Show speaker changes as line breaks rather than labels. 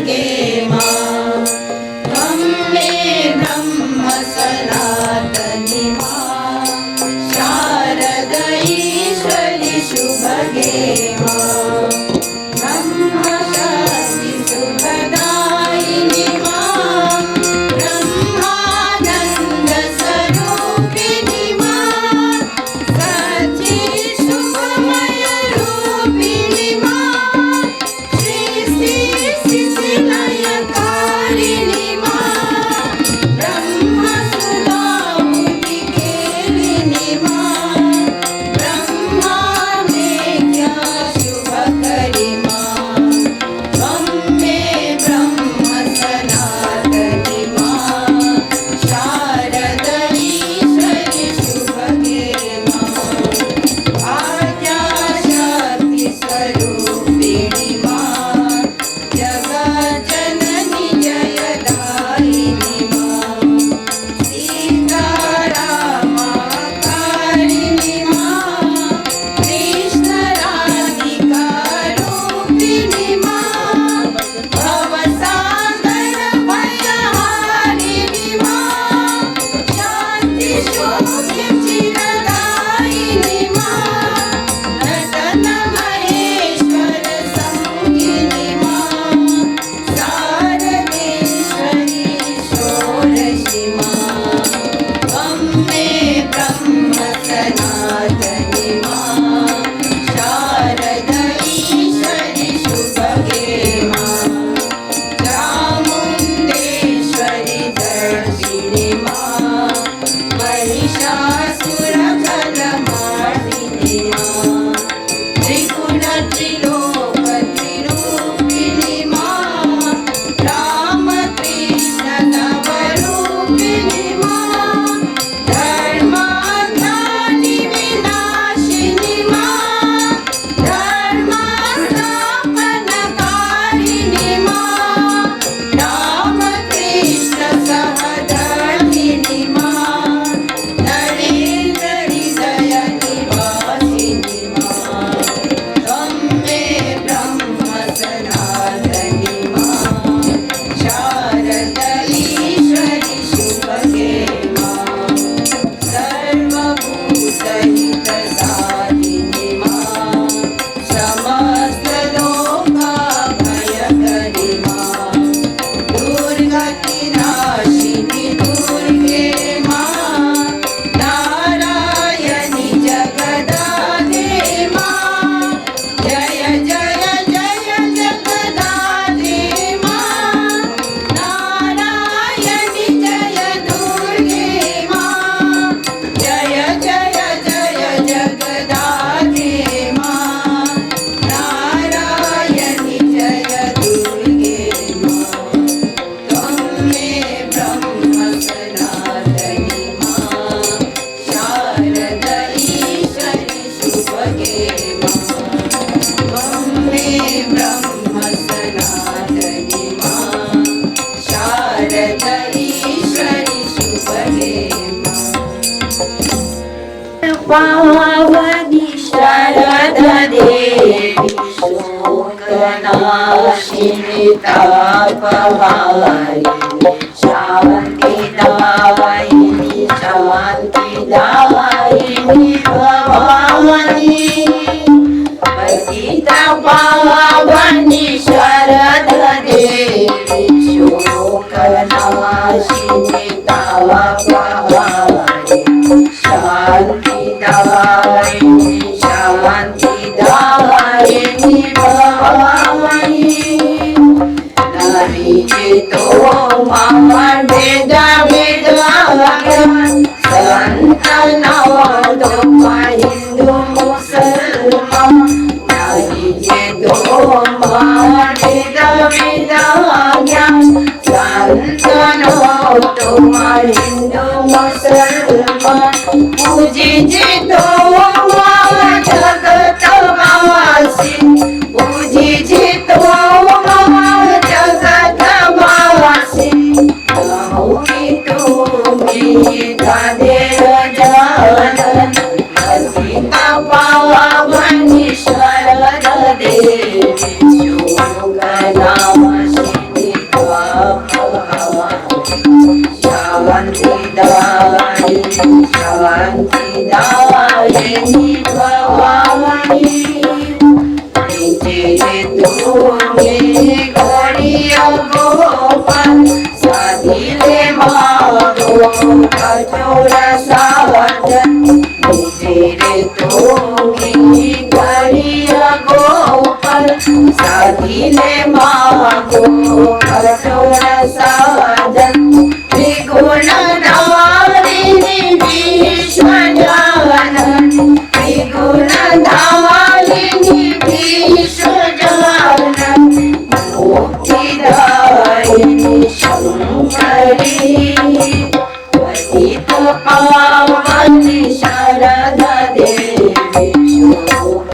भगे मां त्वं मे ब्रह्म सनातनी मां शारद ईश्वरि शुभगे मां ब्रह्मशक्ति सुखदायिनी मां ब्रह्मानन्द स्वरूपिणी मां सच्चि शुभमय रूपिणी मां सृष्टि स्थिति लयकारिणी मां ब्रह्मसुधा मुक्ति केलिनी मां ब्रह्मा मेघ्या शुभकरी मां त्वं मे ब्रह्म सनातनी मां शारद ईश्वरि शुभगे मां आद्याशक्ति स्वरूपिणी मां जगज्जननी जयदायिनी मां सीतारामकारिणी मां कृष्णराधिका रूपिणी मां भवसागर भयहारिणी मां शान्ति शौक्य चिरदायिनी मां नटन महेश्वर संगिनी मां शारदेश्वरी षोडशी मां त्वं मे ब्रह्म सनातनी मां शारद ईश्वरि शुभगे मां चामुण्डेश्वरि दर्शिनी मां महिषासुरकलमार्दिनी मां त्रिगुण त्रिलोक त्रिरूपिणी मां रामकृष्ण नवरूपिणी मां धर्मज्ञानि विनाशिनी मां धर्मस्थापनकारिणी मां रामकृष्ण सहधर्मिणी मां नरेन्द्र हृदय निवासिनी मां त्वं मे ब्रह्म सनातनी मां शारद ईश्वरि शुभगे मां सर्वभूतहितसाधिनी मां समस्तलोकाभयकरी मां दुर्गतिनाशिनि दुर्गे मां नारायणि जगदाधे मां जय जय जय जगदाधे मां नारायणि जय दुर्गे मां जय जय जय जगदाधे मां नारायणि जय दुर्गे मां त्वं मे ब्रह्म सनातनी मां शारद ईश्वरि शुभगे मां त्वं मे ब्रह्म सनातनी मां शारद ईश्वरि शुभगे मां पावनी शारद देवी शोकनाशिनी तापहारिणी शान्तिदायिनी शान्तिदायिनी भवानी पतिता पावनी शारद देवी शोकनाशिनी तापहारिणी शान्तिदायिनी शान्तिदायिनी भवानी नरिचेतो मम वेद वेदाज्ञान सन्तनवतो हिन्दु मुसल्मान नरिचेतो मम वेद वेदाज्ञान सन्तनवतो हिन्दु मुसल्मान पूजितो जगतवासी पूजितो जगतवासी तुम्ही घडिय गोपाल साधिले मागो कठोर सावधान रे तुम्ही घडिय गोपाल साधिले मागो कठोर सावधान त्रिगुण धारिणी विश्वजानन त्रिगुण धारिणी विश्वजानन मुक्तिदायिनी शंकरी